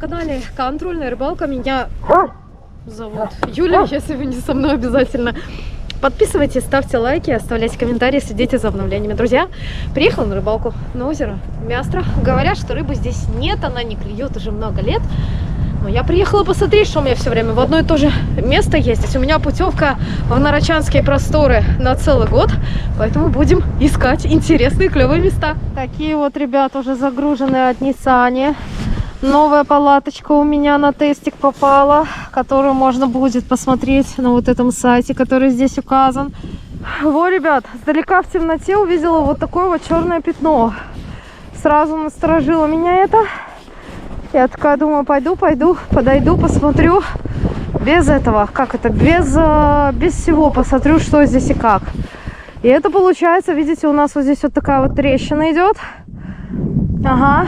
канале Контрольная рыбалка. Меня зовут Юля, если вы не со мной обязательно. Подписывайтесь, ставьте лайки, оставляйте комментарии, следите за обновлениями. Друзья, приехала на рыбалку на озеро Мястра. Говорят, что рыбы здесь нет, она не клюет уже много лет. Но я приехала посмотреть, что у меня все время в одно и то же место ездить. У меня путевка в Нарочанские просторы на целый год, поэтому будем искать интересные клевые места. Такие вот, ребят, уже загруженные от Ниссани. Новая палаточка у меня на тестик попала, которую можно будет посмотреть на вот этом сайте, который здесь указан. Во, ребят, сдалека в темноте увидела вот такое вот черное пятно. Сразу насторожило меня это. Я такая думаю, пойду, подойду, посмотрю. Без этого, как это, без всего посмотрю, что здесь и как. И это получается, видите, у нас вот здесь вот такая вот трещина идет. Ага.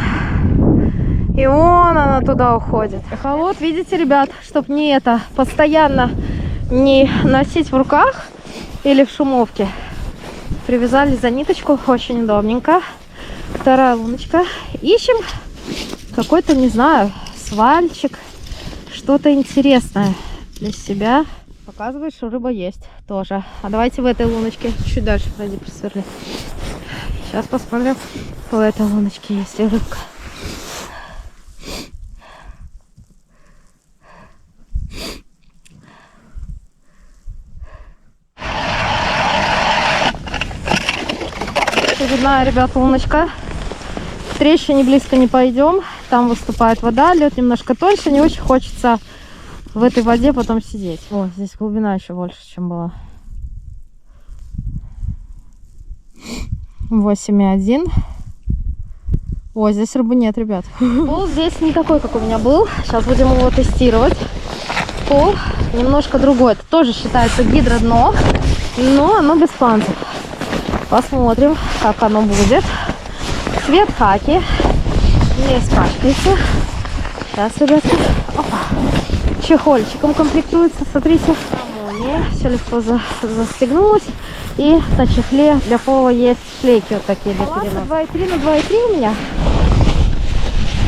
И вон она туда уходит. А вот, видите, ребят, чтобы не это, постоянно не носить в руках или в шумовке, привязали за ниточку, очень удобненько. Вторая луночка. Ищем какой-то, не знаю, свальчик, что-то интересное для себя. Показывает, что рыба есть тоже. А давайте в этой луночке чуть дальше пройди, просверли. Сейчас посмотрим, в этой луночке есть ли рыбка. Очередная, ребят, луночка. К трещине близко не пойдем. Там выступает вода, лед немножко тоньше. Не очень хочется в этой воде потом сидеть. О, здесь глубина еще больше, чем была. 8,1. Ой, здесь рыбы нет, ребят. Пол здесь не такой, как у меня был. Сейчас будем его тестировать. Пол немножко другой. Это тоже считается гидродно, но оно без панциря. Посмотрим, как оно будет. Цвет хаки. Не испачкается. Сейчас, ребятки. Опа. Чехольчиком комплектуется. Смотрите. Все легко застегнулось. И на чехле для пола есть шлейки вот такие для переноса. 2,3 на 2,3 у меня.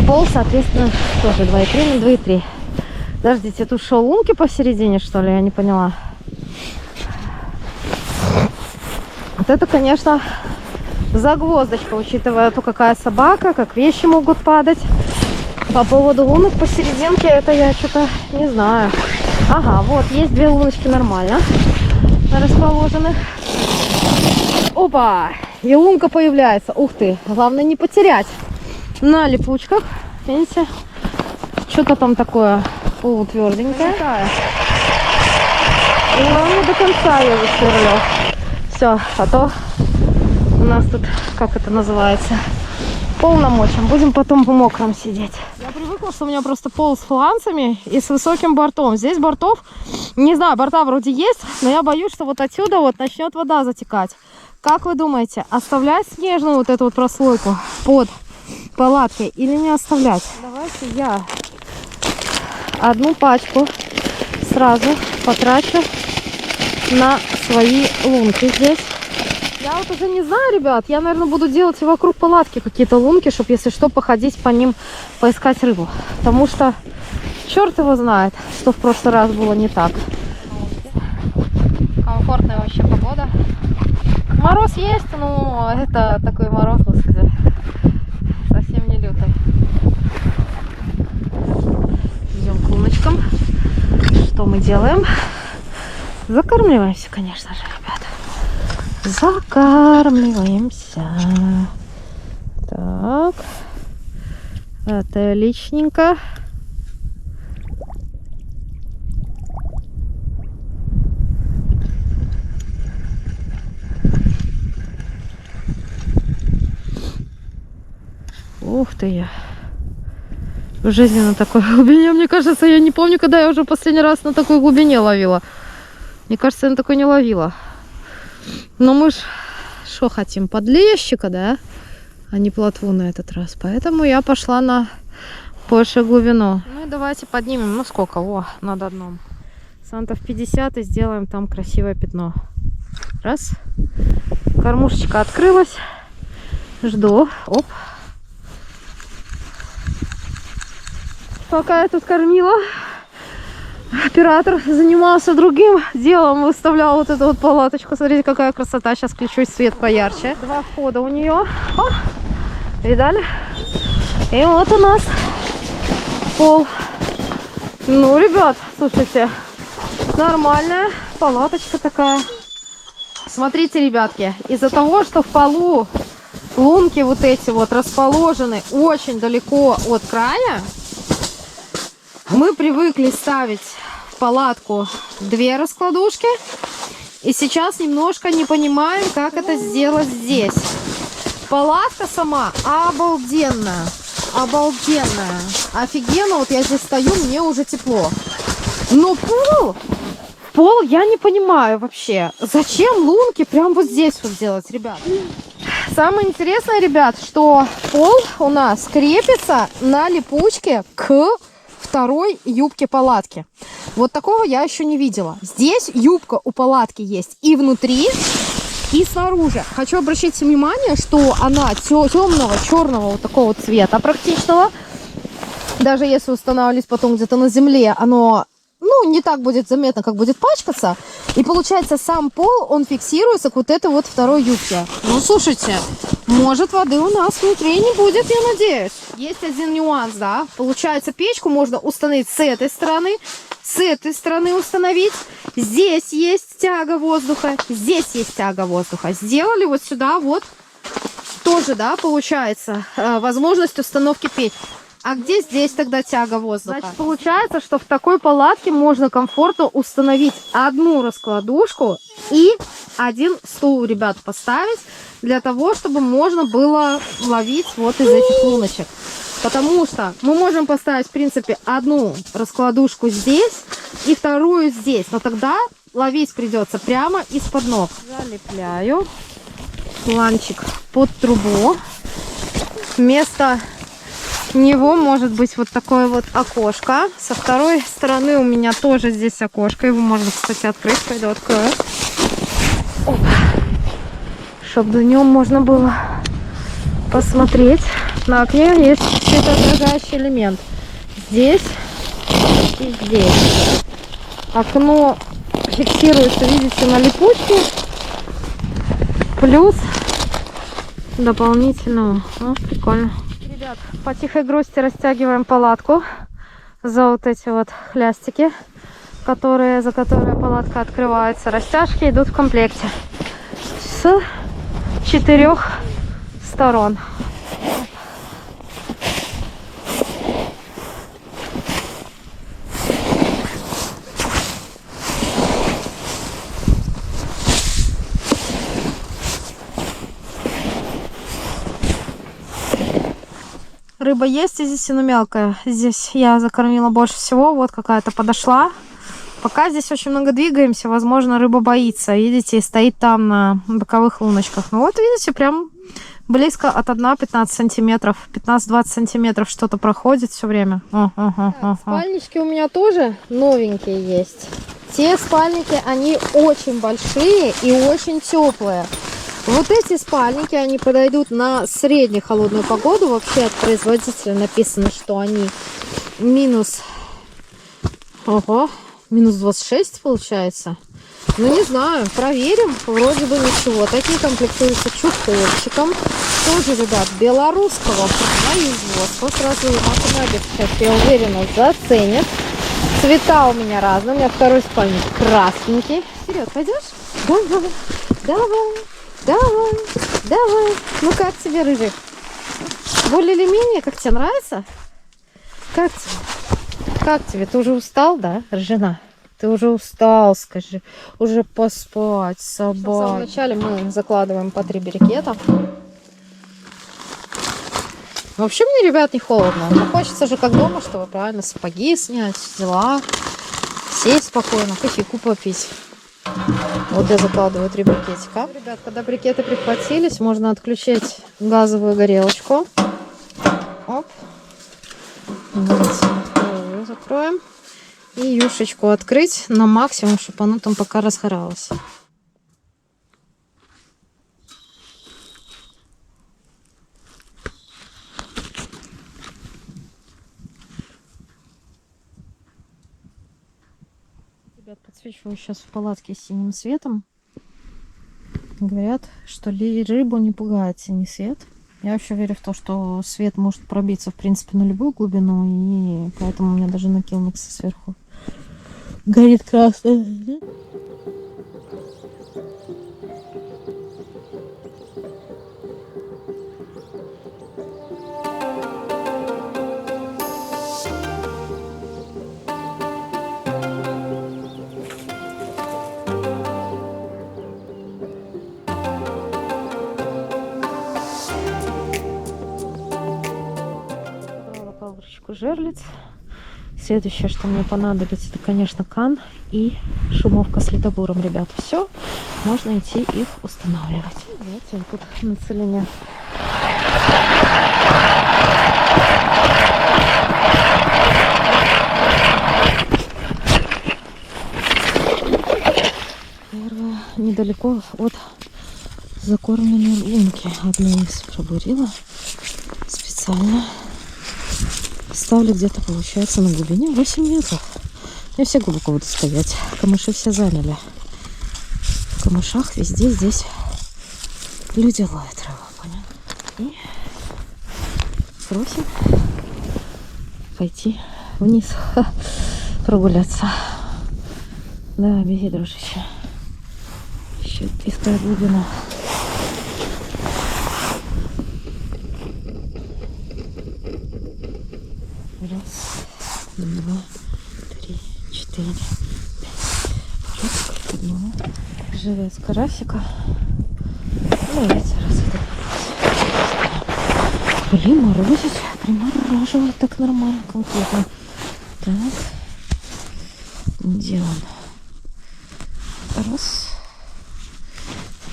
Пол, соответственно, тоже 2,3 на 2,3. Подождите, тут что, лунки посередине, что ли? Я не поняла. Вот это, конечно, загвоздочка, учитывая то, какая собака, как вещи могут падать. По поводу лунок посерединке, это я что-то не знаю. Ага, вот, есть две луночки нормально расположены. Опа! И лунка появляется. Ух ты! Главное не потерять. На липучках. Видите? Что-то там такое полутверденькое. И главное до конца я высверлю. Все, а то у нас тут, как это называется, пол намочим. Будем потом по мокром сидеть. Я привыкла, что у меня просто пол с фланцами и с высоким бортом. Здесь бортов, не знаю, борта вроде есть, но я боюсь, что вот отсюда вот начнет вода затекать. Как вы думаете, оставлять снежную вот эту вот прослойку под палаткой или не оставлять? Давайте я одну пачку сразу потрачу на свои лунки здесь. Я вот уже не знаю, ребят, я, наверное, буду делать и вокруг палатки какие-то лунки, чтобы, если что, походить по ним, поискать рыбу. Потому что черт его знает, что в прошлый раз было не так. Комфортная вообще погода. Мороз есть, но это такой мороз, господи, совсем не лютый. Идем к луночкам. Что мы делаем? Закармливаемся, конечно же, ребята. Закармливаемся. Так. Это личненько. Ух ты я. В жизни на такой глубине, мне кажется, я не помню, когда я уже последний раз на такой глубине ловила. Мне кажется, я на такой не ловила. Но мы ж что хотим? Подлещика, да? А не плотву на этот раз. Поэтому я пошла на большую глубину. Ну и давайте поднимем. Ну сколько? О, над одном. Сантов 50 и сделаем там красивое пятно. Раз. Кормушечка открылась. Жду. Оп. Пока я тут кормила, оператор занимался другим делом, выставлял вот эту вот палаточку. Смотрите, какая красота. Сейчас включу свет поярче. 2 входа у нее. О, видали? И вот у нас пол. Ну, ребят, слушайте, нормальная палаточка такая. Смотрите, ребятки, из-за того, что в полу лунки вот эти вот расположены очень далеко от края, мы привыкли ставить в палатку 2 раскладушки. И сейчас немножко не понимаем, как это сделать здесь. Палатка сама обалденная. Обалденная. Офигенно. Вот я здесь стою, мне уже тепло. Но пол я не понимаю вообще. Зачем лунки прям вот здесь вот делать, ребят? Самое интересное, ребят, что пол у нас крепится на липучке к второй юбке палатки. Вот такого я еще не видела. Здесь юбка у палатки есть и внутри, и снаружи. Хочу обращать внимание, что она темного, черного вот такого цвета практичного. Даже если устанавливать потом где-то на земле, оно, ну, не так будет заметно, как будет пачкаться. И получается, сам пол, он фиксируется к вот этой вот второй юбке. Ну, слушайте, может, воды у нас внутри не будет, я надеюсь. Есть один нюанс, да. Получается, печку можно установить с этой стороны установить. Здесь есть тяга воздуха, здесь есть тяга воздуха. Сделали вот сюда вот тоже, да, получается, возможность установки печки. А где здесь тогда тяга воздуха? Значит, получается, что в такой палатке можно комфортно установить одну раскладушку и один стул, ребят, поставить, для того, чтобы можно было ловить вот из этих луночек. Потому что мы можем поставить, в принципе, одну раскладушку здесь и вторую здесь. Но тогда ловить придется прямо из-под ног. Залепляю планчик под трубу. Вместо него может быть вот такое вот окошко. Со второй стороны у меня тоже здесь окошко. Его можно, кстати, открыть. Пойду открою. Чтобы днем можно было посмотреть. На окне есть светоотражающий элемент. Здесь и здесь. Окно фиксируется, видите, на липучке. Плюс дополнительно. Ну, прикольно. Ребят, по тихой грусти растягиваем палатку за вот эти вот хлястики, за которые палатка открывается. Растяжки идут в комплекте с 4 сторон. Рыба есть, и здесь она мелкая. Здесь я закормила больше всего. Вот какая-то подошла. Пока здесь очень много двигаемся, возможно, рыба боится. Видите, стоит там на боковых луночках. Ну вот, видите, прям близко от дна 15 сантиметров. 15-20 сантиметров что-то проходит все время. Спальнички у меня тоже новенькие есть. Те спальники, они очень большие и очень теплые. Вот эти спальники, они подойдут на среднюю холодную погоду. Вообще от производителя написано, что они минус 26 получается. Ну не знаю, проверим. Вроде бы ничего. Такие комплектуются чехольчиком. Тоже, ребят, белорусского производства. Сразу автомобиль сейчас, я уверена, заценят. Цвета у меня разные. У меня второй спальник красненький. Вперед, пойдешь? Давай. Ну как тебе, рыжик? Более или менее, как тебе нравится? Как тебе? Как тебе? Ты уже устал, да, рыжина? Ты уже устал, скажи. Уже поспать, собака. В самом начале мы закладываем по 3 брикета. Вообще мне, ребят, не холодно. Но хочется же как дома, чтобы правильно сапоги снять, дела. Сесть спокойно, кофейку попить. Вот я закладываю 3 брикетика. Ребят, когда брикеты прихватились, можно отключить газовую горелочку. Оп. Давайте закроем. И юшечку открыть на максимум, чтобы оно там пока разгоралось. Просвечиваю сейчас в палатке с синим светом. Говорят, что рыбу не пугает синий свет. Я вообще верю в то, что свет может пробиться, в принципе, на любую глубину. И поэтому у меня даже на килмиксе сверху горит красный. Парочку жерлиц. Следующее, что мне понадобится, это, конечно, кан и шумовка с ледобуром, ребята. Все, можно идти их устанавливать. Давайте тут на целине. Первое, недалеко от закормленной лунки. Одну из пробурила специально. Ставлю где-то, получается, на глубине 8 метров. Я все глубоко буду стоять. Камыши все заняли. В камышах везде здесь люди ловят рыбу, понял? И просим пойти вниз прогуляться. Да, беги, дружище. Еще искать глубину. Раз, два, три, четыре, пять. Подниму. Живец карасика. Ну, видите, раз это. Блин, морозит. Примораживает так нормально, конкретно. Так. Где он? Раз.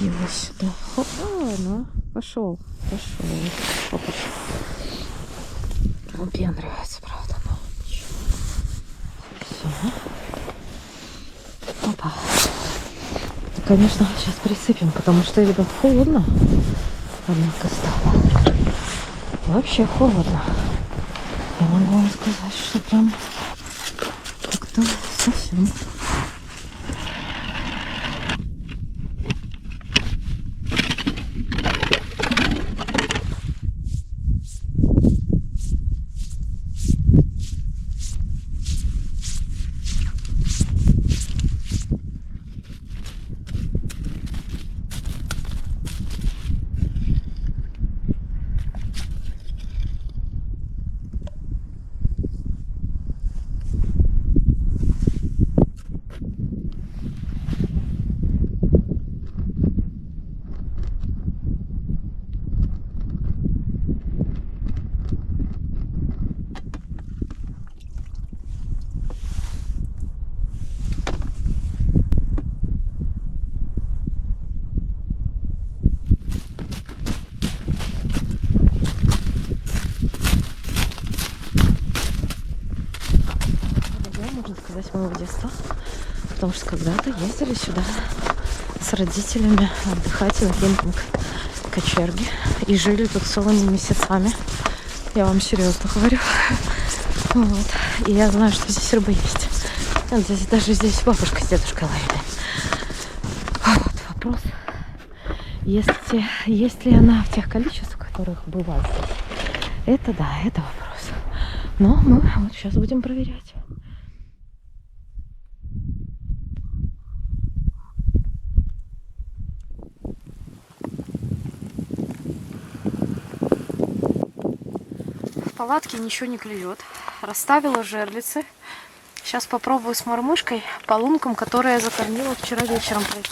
Его сюда. Хоп. Ну, пошел. Опа. Выпендривается, правда. Все. Опа. Конечно, сейчас присыпем, потому что, ребят, холодно. Однако стало. Вообще холодно. Я могу вам сказать, что прям как-то совсем. Моего детства, потому что когда-то ездили сюда с родителями отдыхать на кемпинг Кочерги и жили тут целыми месяцами. Я вам серьезно говорю. Вот. И я знаю, что здесь рыба есть. Здесь, даже здесь бабушка с дедушкой ловили. Вот вопрос. Есть ли она в тех количествах, которых бывает здесь? Это да, это вопрос. Но мы вот сейчас будем проверять. В палатке ничего не клюет. Расставила жерлицы. Сейчас попробую с мормышкой по лункам, которые я закормила вчера вечером пройти.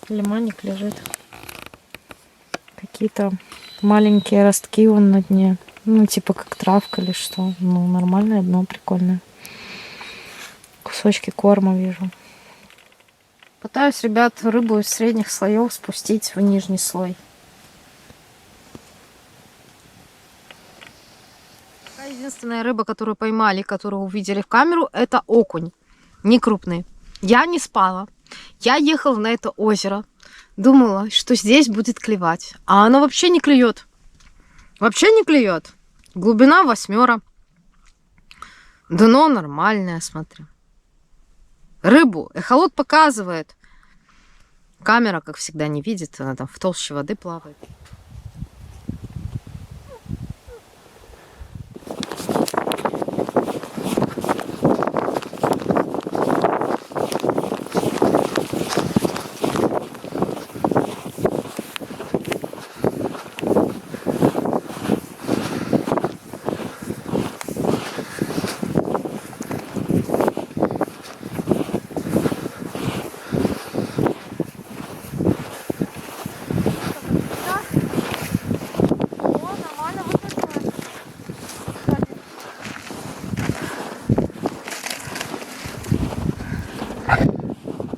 Лимонник лежит. Какие-то маленькие ростки вон на дне. Ну, типа как травка или что. Ну, нормальное дно, прикольное. Кусочки корма вижу. Пытаюсь, ребят, рыбу из средних слоев спустить в нижний слой. Единственная рыба, которую поймали, которую увидели в камеру, это окунь. Не крупный. Я не спала. Я ехала на это озеро. Думала, что здесь будет клевать. А оно вообще не клюет. Вообще не клюет. Глубина 8. Дно нормальное, смотри. Рыбу эхолот показывает. Камера, как всегда, не видит. Она там в толще воды плавает.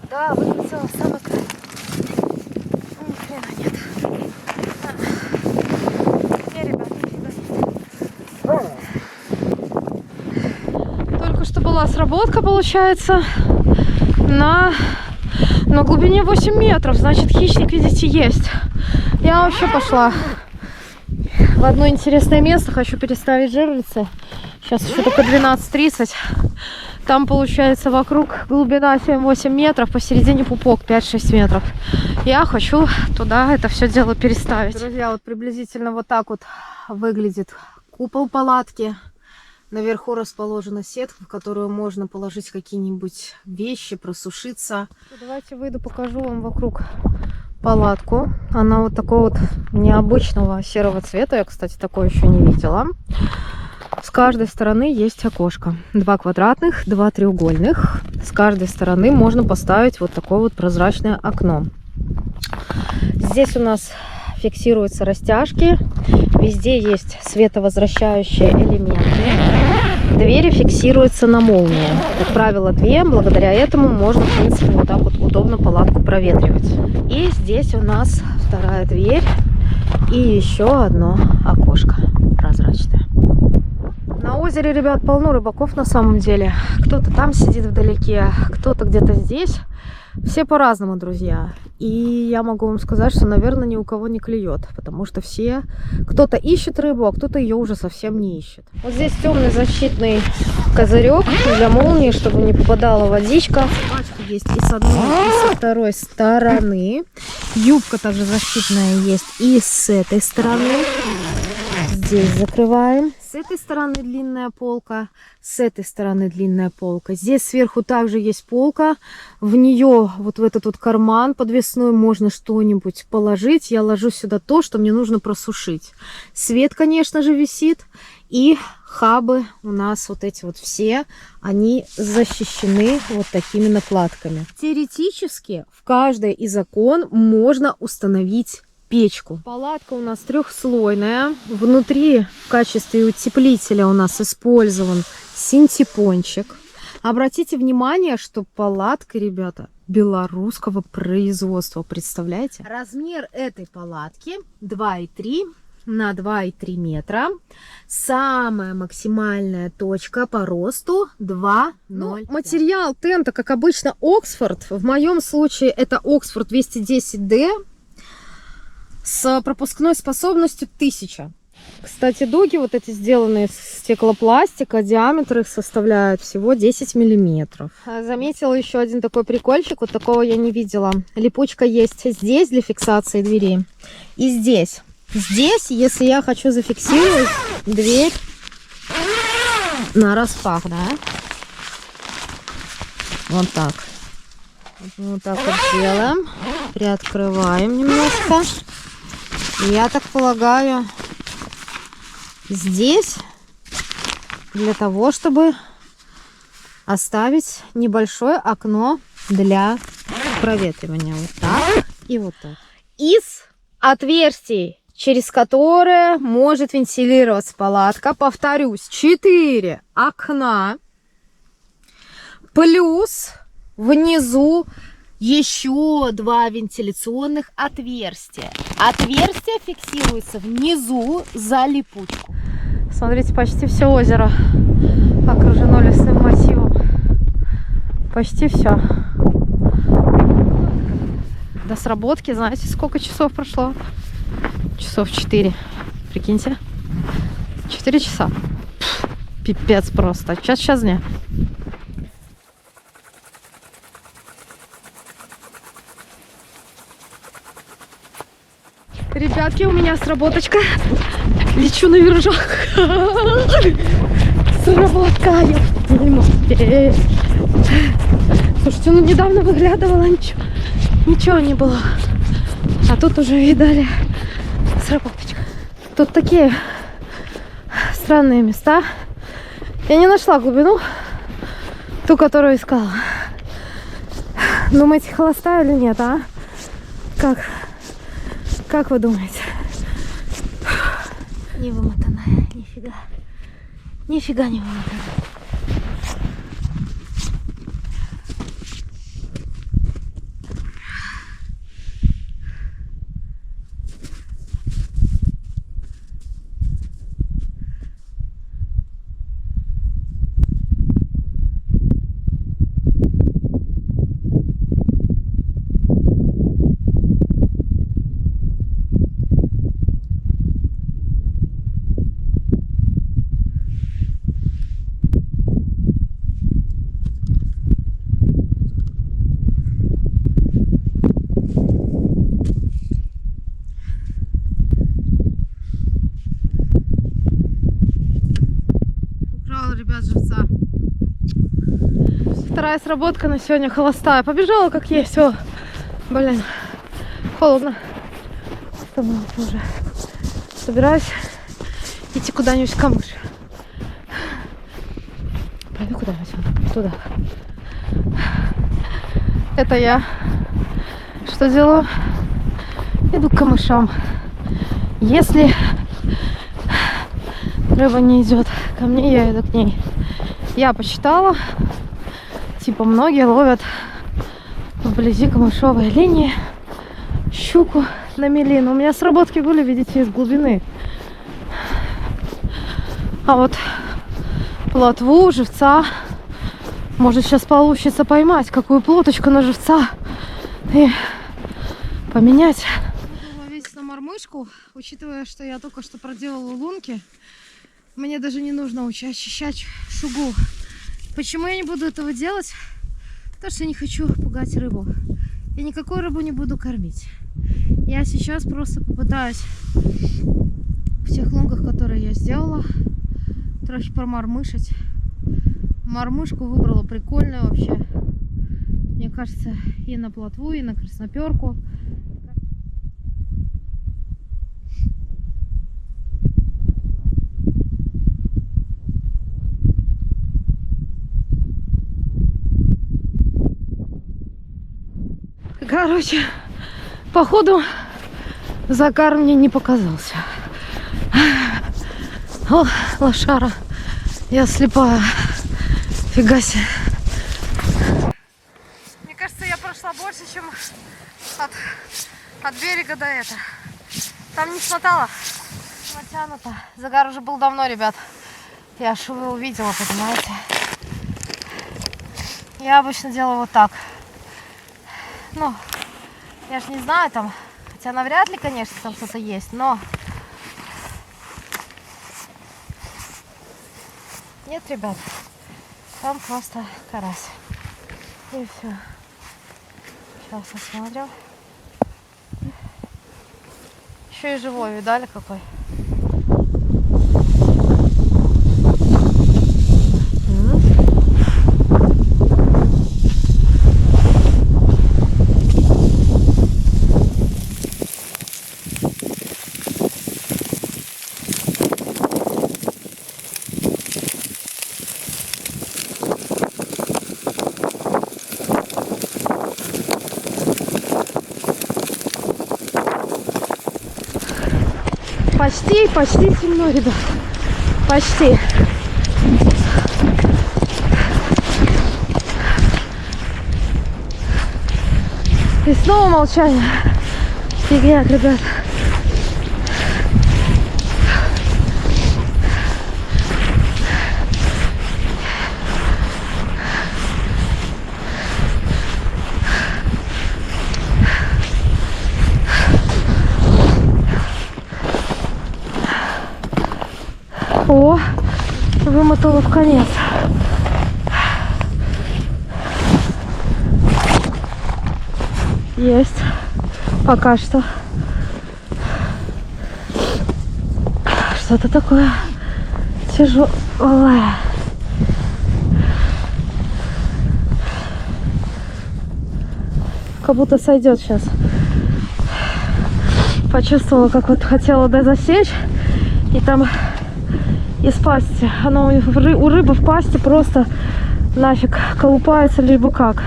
Да, выкрутила в самый край. Ни хрена нет. Не, ребят, нифига нет. Только что была сработка, получается, на глубине 8 метров. Значит, хищник, видите, есть. Я вообще пошла в одно интересное место. Хочу переставить жерлицы. Сейчас еще только 12:30. Там, получается, вокруг глубина 7-8 метров, посередине пупок 5-6 метров. Я хочу туда это все дело переставить. Друзья, вот приблизительно вот так вот выглядит купол палатки. Наверху расположена сетка, в которую можно положить какие-нибудь вещи, просушиться. Давайте выйду, покажу вам вокруг палатку. Она вот такого вот необычного серого цвета. Я, кстати, такое еще не видела. С каждой стороны есть окошко. 2 квадратных, 2 треугольных. С каждой стороны можно поставить вот такое вот прозрачное окно. Здесь у нас фиксируются растяжки. Везде есть световозвращающие элементы. Двери фиксируются на молнии. Как правило, 2. Благодаря этому можно, в принципе, вот так вот удобно палатку проветривать. И здесь у нас 2-я дверь и еще одно окошко прозрачное. На озере, ребят, полно рыбаков на самом деле. Кто-то там сидит вдалеке, кто-то где-то здесь. Все по-разному, друзья. И я могу вам сказать, что, наверное, ни у кого не клюет. Потому что все... Кто-то ищет рыбу, а кто-то ее уже совсем не ищет. Вот здесь темный защитный козырек для молнии, чтобы не попадала водичка. Пачка есть и с одной, и со второй стороны. Юбка также защитная есть и с этой стороны. Здесь закрываем. С этой стороны длинная полка, с этой стороны длинная полка. Здесь сверху также есть полка. В нее, вот в этот вот карман подвесной, можно что-нибудь положить. Я ложу сюда то, что мне нужно просушить. Свет, конечно же, висит. И хабы у нас вот эти вот все, они защищены вот такими накладками. Теоретически в каждое из окон можно установить печку. Палатка у нас 3-слойная. Внутри в качестве утеплителя у нас использован синтепончик. Обратите внимание, что палатка, ребята, белорусского производства. Представляете? Размер этой палатки 2,3 на 2,3 метра. Самая максимальная точка по росту 2,0. Материал тента, как обычно, Оксфорд. В моем случае это Оксфорд 210D. С пропускной способностью 1000. Кстати, дуги вот эти сделаны из стеклопластика. Диаметр их составляет всего 10 миллиметров. Заметила еще один такой прикольчик. Вот такого я не видела. Липучка есть здесь для фиксации двери. И здесь. Здесь, если я хочу зафиксировать дверь на распах, да? Вот так. Вот так вот делаем. Приоткрываем немножко. Я так полагаю, здесь для того, чтобы оставить небольшое окно для проветривания. Вот так. и вот так. Из отверстий, через которые может вентилироваться палатка, повторюсь, 4 окна, плюс внизу еще 2 вентиляционных отверстия. Отверстия фиксируются внизу за липучку. Смотрите, почти все озеро окружено лесным массивом. Почти все. До сработки, знаете, сколько часов прошло? Часов 4. Прикиньте. 4 часа. Пипец просто. Час дня. Ребятки, у меня сработочка. Лечу на виражах. Сработка. Слушайте, ну недавно выглядывала, ничего не было. А тут уже видали сработочка. Тут такие странные места. Я не нашла глубину, ту, которую искала. Думаете, холостая или нет, а? Как вы думаете? Не вымотанная, нифига. Нифига не вымотанная. Ребят, живца. Вторая сработка на сегодня холостая. Побежала как есть. О, блин, холодно. Уже собираюсь идти куда-нибудь в камыш. Пойду куда-нибудь туда. Это я. Что делаю? Иду к камышам. Если рыба не идет ко мне, я иду к ней. Я посчитала, типа многие ловят вблизи камышовой линии щуку на мели. Но у меня сработки были, видите, из глубины. А вот плотву, живца, может сейчас получится поймать какую плоточку на живца и поменять. Буду ловить на мормышку, учитывая, что я только что проделала лунки. Мне даже не нужно очищать шугу. Почему я не буду этого делать? Потому что я не хочу пугать рыбу. Я никакую рыбу не буду кормить. Я сейчас просто попытаюсь в тех лунках, которые я сделала, трохи промормышить. Мормышку выбрала прикольную вообще. Мне кажется, и на плотву, и на красноперку. Короче, походу Закар мне не показался. О, лошара. Я слепая. Фига себе. Мне кажется, я прошла больше, чем от берега до этого. Там не смотала. Натянуто. Загар уже был давно, ребят. Я аж его увидела, понимаете. Я обычно делаю вот так. Ну, я ж не знаю там, хотя навряд ли, конечно, там что-то есть, но... Нет, ребят, там просто карась. И все. Сейчас посмотрим. Еще и живой, видали какой? Почти темно, ребят. Почти. И снова молчание. Фигня, ребят. О, вымотала в конец. Есть. Пока что. Что-то такое тяжелое. Как будто сойдет сейчас. Почувствовала, как вот хотела засечь. И там из пасти. Оно у рыбы в пасти просто нафиг колупается, либо как.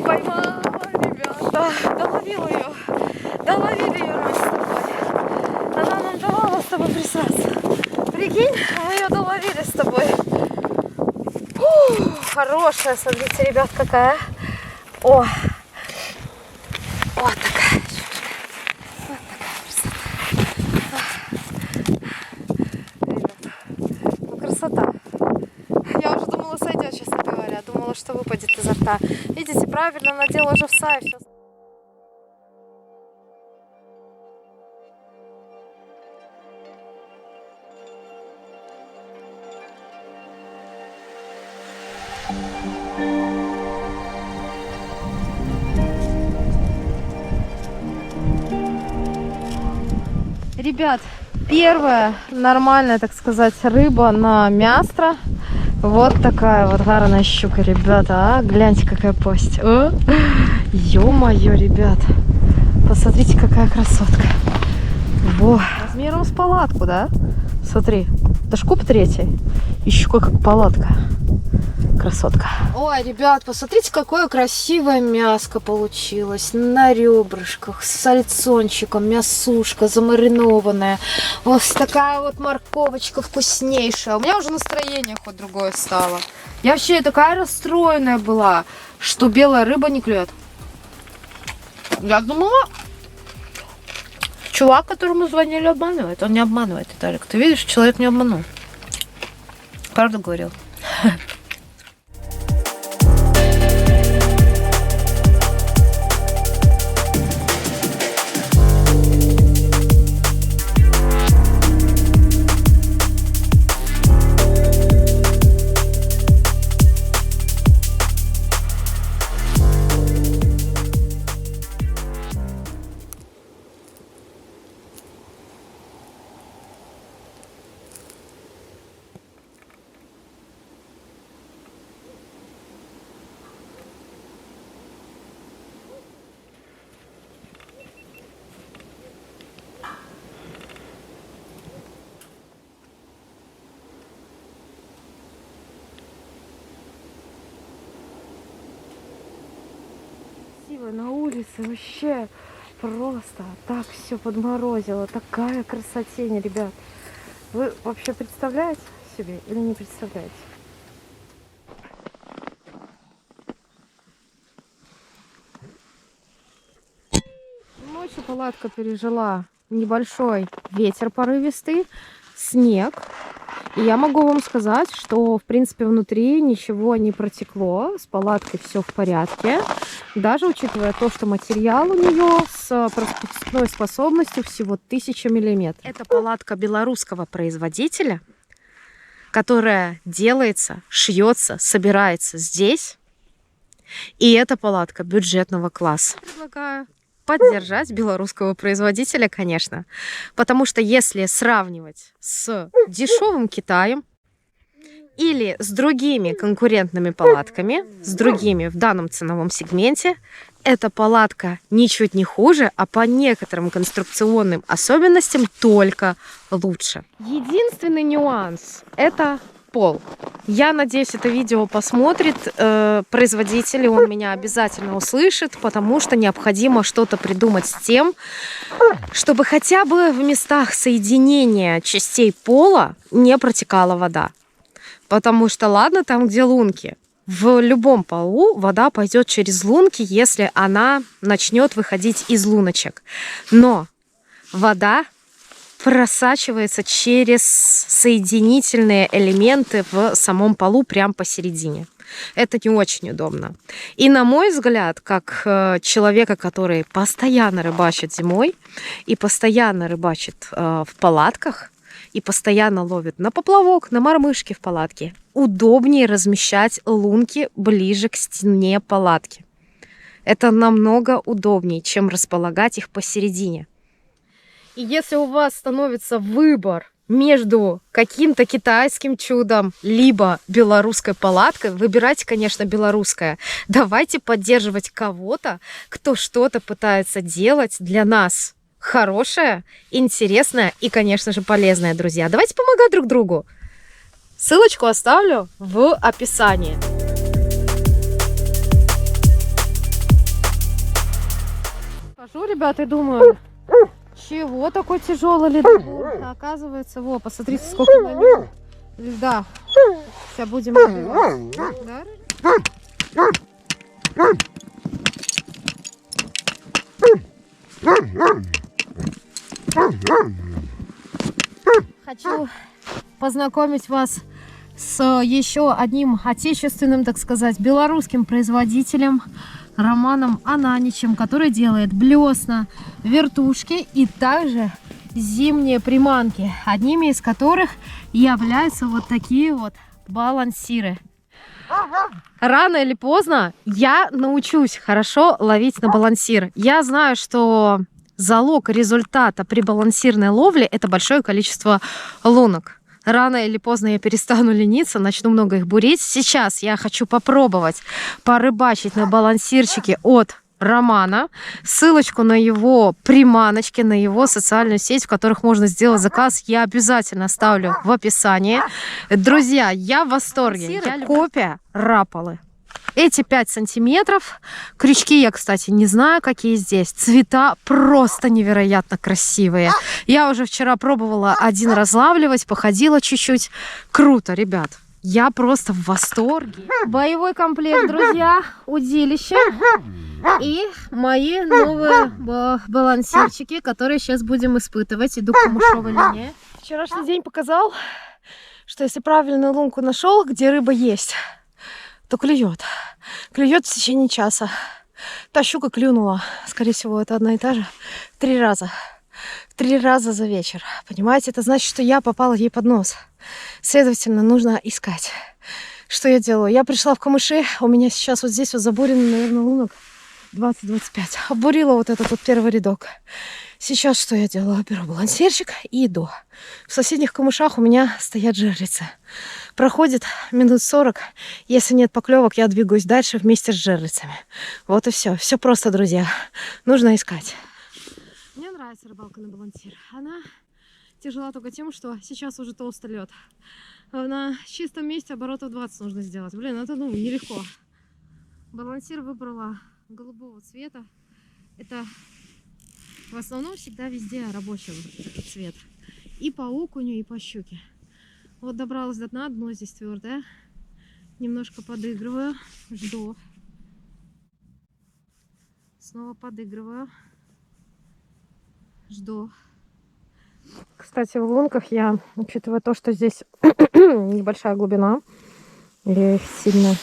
Поймала, ребята. Доловила ее. Доловили ее раз с тобой. Она нам давала с тобой присаться. Прикинь, мы ее доловили с тобой. Фух, хорошая, смотрите, ребят, какая. О! Вот такая. Вот такая красота. Ребят, ну красота. Я уже думала, сойдет, честно говоря. Думала, что выпадет изо рта. Видите, правильно надела живца и все. Ребят, первая нормальная, так сказать, рыба на мястро. Вот такая вот гарная щука, ребята. А? Гляньте, какая пасть. Ё-моё, ребят. Посмотрите, какая красотка. Во. Размером с палатку, да? Смотри. Это ж куб третий. И щука как палатка. Красотка. Ой, ребят, посмотрите, какое красивое мяско получилось. На ребрышках, с сальцончиком, мясушка замаринованная. Вот такая вот морковочка вкуснейшая. У меня уже настроение хоть другое стало. Я вообще такая расстроенная была, что белая рыба не клюет. Я думала, чувак, которому звонили, обманывает. Он не обманывает, Виталик. Ты видишь, человек не обманул. Правду говорил. На улице вообще просто так все подморозило, такая красотень, ребят. Вы вообще представляете себе или не представляете? Ночью палатка пережила небольшой ветер порывистый, снег. И я могу вам сказать, что, в принципе, внутри ничего не протекло, с палаткой все в порядке. Даже учитывая то, что материал у нее с пропускной способностью всего 1000 миллиметров. Это палатка белорусского производителя, которая делается, шьется, собирается здесь. И это палатка бюджетного класса. Предлагаю поддержать белорусского производителя, конечно. Потому что если сравнивать с дешевым Китаем, или с другими конкурентными палатками, с другими в данном ценовом сегменте, эта палатка ничуть не хуже, а по некоторым конструкционным особенностям только лучше. Единственный нюанс – это пол. Я надеюсь, это видео посмотрит производитель, и он меня обязательно услышит, потому что необходимо что-то придумать с тем, чтобы хотя бы в местах соединения частей пола не протекала вода. Потому что, ладно, там, где лунки, в любом полу вода пойдет через лунки, если она начнет выходить из луночек. Но вода просачивается через соединительные элементы в самом полу прямо посередине. Это не очень удобно. И на мой взгляд, как человека, который постоянно рыбачит зимой и постоянно рыбачит в палатках, и постоянно ловит на поплавок, на мормышки в палатке, удобнее размещать лунки ближе к стене палатки. Это намного удобнее, чем располагать их посередине. И если у вас становится выбор между каким-то китайским чудом, либо белорусской палаткой, выбирайте, конечно, белорусское. Давайте поддерживать кого-то, кто что-то пытается делать для нас. Хорошее, интересное и, конечно же, полезное, друзья. Давайте помогать друг другу. Ссылочку оставлю в описании. Хожу, ребята, и думаю, чего такой тяжелый ледокол? А оказывается, во, посмотрите, сколько на нем льда. Сейчас будем отбивать. Хочу познакомить вас с еще одним отечественным, так сказать, белорусским производителем Романом Ананичем, который делает блесна, вертушки и также зимние приманки, одними из которых являются вот такие вот балансиры. Рано или поздно я научусь хорошо ловить на балансир. Я знаю, что залог результата при балансирной ловле – это большое количество лунок. Рано или поздно я перестану лениться, начну много их бурить. Сейчас я хочу попробовать порыбачить на балансирчике от Романа. Ссылочку на его приманочки, на его социальную сеть, в которых можно сделать заказ, я обязательно оставлю в описании. Друзья, я в восторге. Копия рапалы. Эти 5 сантиметров. Крючки я, кстати, не знаю, какие здесь. Цвета просто невероятно красивые. Я уже вчера пробовала один разлавливать, походила чуть-чуть. Круто, ребят. Я просто в восторге. Боевой комплект, друзья. Удилище. И мои новые балансирчики, которые сейчас будем испытывать. Иду к камышовой линии. Вчерашний день показал, что если правильную лунку нашел, где рыба есть, то клюет. Клюет в течение часа. Та щука клюнула, скорее всего, это одна и та же, 3 раза. 3 раза за вечер. Понимаете, это значит, что я попала ей под нос. Следовательно, нужно искать. Что я делаю? Я пришла в камыши, у меня сейчас вот здесь вот забурено, наверное, лунок 20-25. Обурила вот этот вот первый рядок. Сейчас что я делаю? Беру балансирчик и иду. В соседних камышах у меня стоят жерлицы. Проходит минут 40. Если нет поклевок, я двигаюсь дальше вместе с жерлицами. Вот и все. Все просто, друзья. Нужно искать. Мне нравится рыбалка на балансир. Она тяжела только тем, что сейчас уже толстый лед. На чистом месте оборотов 20 нужно сделать. Блин, это нелегко. Балансир выбрала голубого цвета. Это в основном всегда везде рабочий этот цвет. И по окуню, и по щуке. Вот добралась до дна, дно здесь твердое. Немножко подыгрываю, жду. Снова подыгрываю, жду. Кстати, в лунках я, учитывая то, что здесь небольшая глубина, я их сильно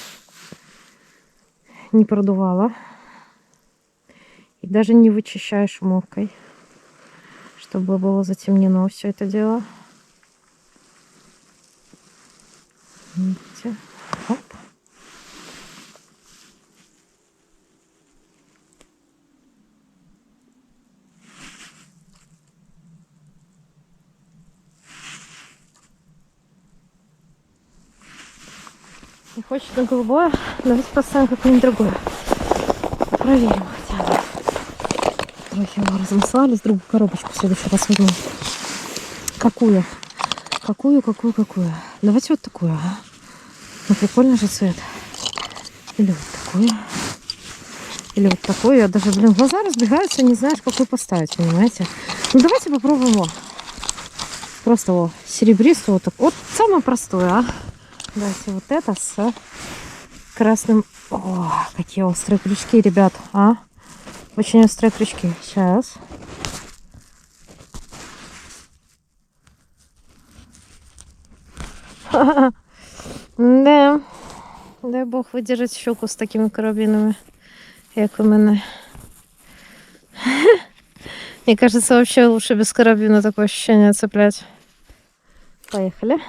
не продувала. И даже не вычищаю шумовкой, чтобы было затемнено все это дело. Видите? Оп. Не хочет на голубое. Давайте поставим какое-нибудь другое. Проверим хотя бы. Трохи его размыслали. С другую коробочку в следующий раз возьму. Какую? Какую? Давайте вот такую, а? Ну, прикольный же цвет. Или вот такую. Или вот такой. Я даже, глаза разбегаются, не знаешь, какой поставить, понимаете? Ну, давайте попробуем его. Просто вот серебристого. Вот самое простое, а? Давайте вот это с красным. О, какие острые крючки, ребят, а? Очень острые крючки. Сейчас. Да. Дай Бог выдержать щеку с такими карабинами, как у меня. Мне кажется, вообще лучше без карабина такое ощущение цеплять. Поехали.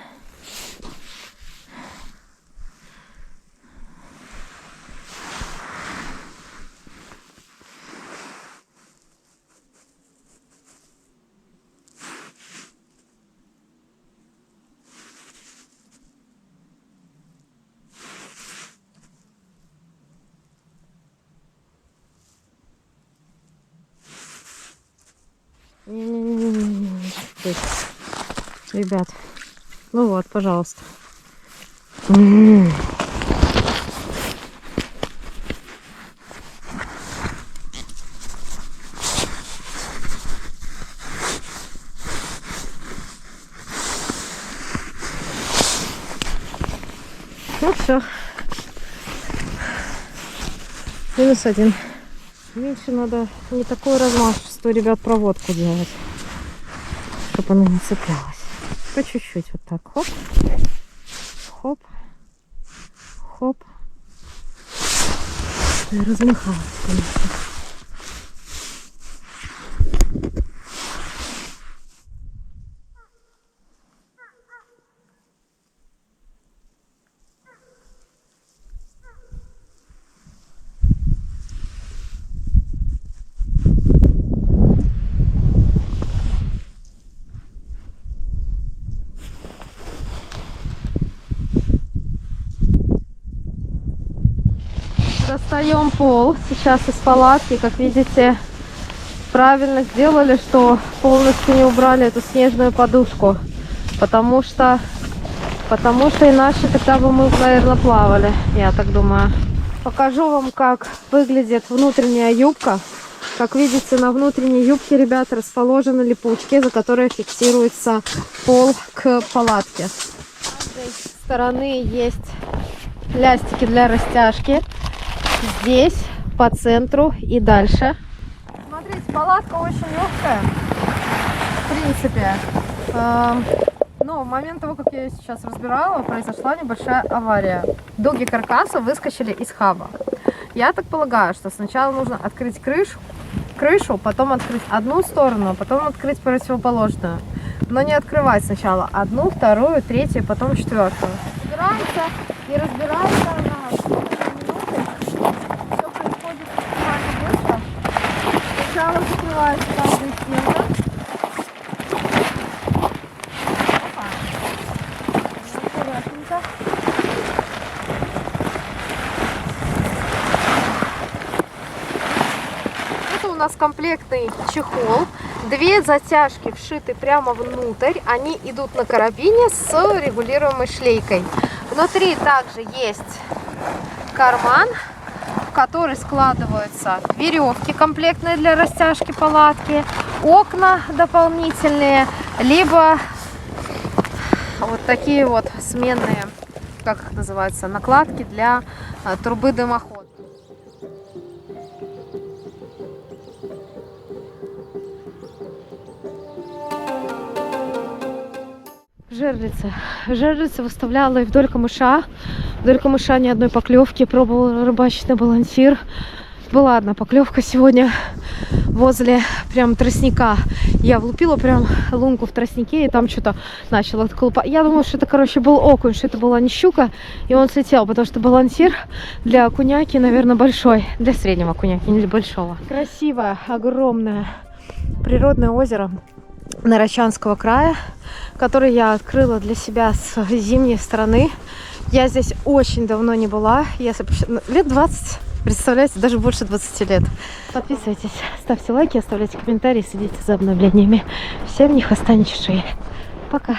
Ребят, ну вот, пожалуйста. Ну все. -1. Меньше надо не такой размашистую, ребят, проводку делать, чтобы она не цеплялась. По чуть-чуть вот так. Хоп. Хоп. Хоп. И размахалась, конечно. Достаем пол сейчас из палатки. Как видите, правильно сделали, что полностью не убрали эту снежную подушку, потому что иначе тогда бы мы, наверное, плавали, я так думаю. Покажу вам, как выглядит внутренняя юбка. Как видите, на внутренней юбке, ребят, расположены липучки, за которые фиксируется пол к палатке. С каждой стороны есть лястики для растяжки. Здесь, по центру и дальше. Смотрите, палатка очень легкая, в принципе. Но в момент того, как я ее сейчас разбирала, произошла небольшая авария. Дуги каркаса выскочили из хаба. Я так полагаю, что сначала нужно открыть крышу, потом открыть одну сторону, а потом открыть противоположную. Но не открывать сначала одну, вторую, третью, потом четвертую. Разбираемся и разбираемся на сначала закрывается каждая стенка. Аккуратненько. Это у нас комплектный чехол. Две затяжки вшиты прямо внутрь. Они идут на карабине с регулируемой шлейкой. Внутри также есть карман, в который складываются веревки комплектные для растяжки палатки, окна дополнительные, либо вот такие вот сменные, как их называются, накладки для трубы дымохода. Жерлица выставляла и вдоль камыша. Вдоль камыша ни одной поклевки. Пробовала рыбачить на балансир. Была одна поклевка сегодня возле прям тростника. Я влупила прям лунку в тростнике, и там что-то начало колупать. Я думала, что это, короче, был окунь, что это была не щука, и он слетел, потому что балансир для окуняки, наверное, большой. Для среднего окуняки, не для большого. Красивое, огромное природное озеро. Нарочанского края, который я открыла для себя с зимней стороны. Я здесь очень давно не была, если лет 20, представляете, даже больше 20 лет. Подписывайтесь, ставьте лайки, оставляйте комментарии, следите за обновлениями. Всем не хвоста, ни чешуи. Пока!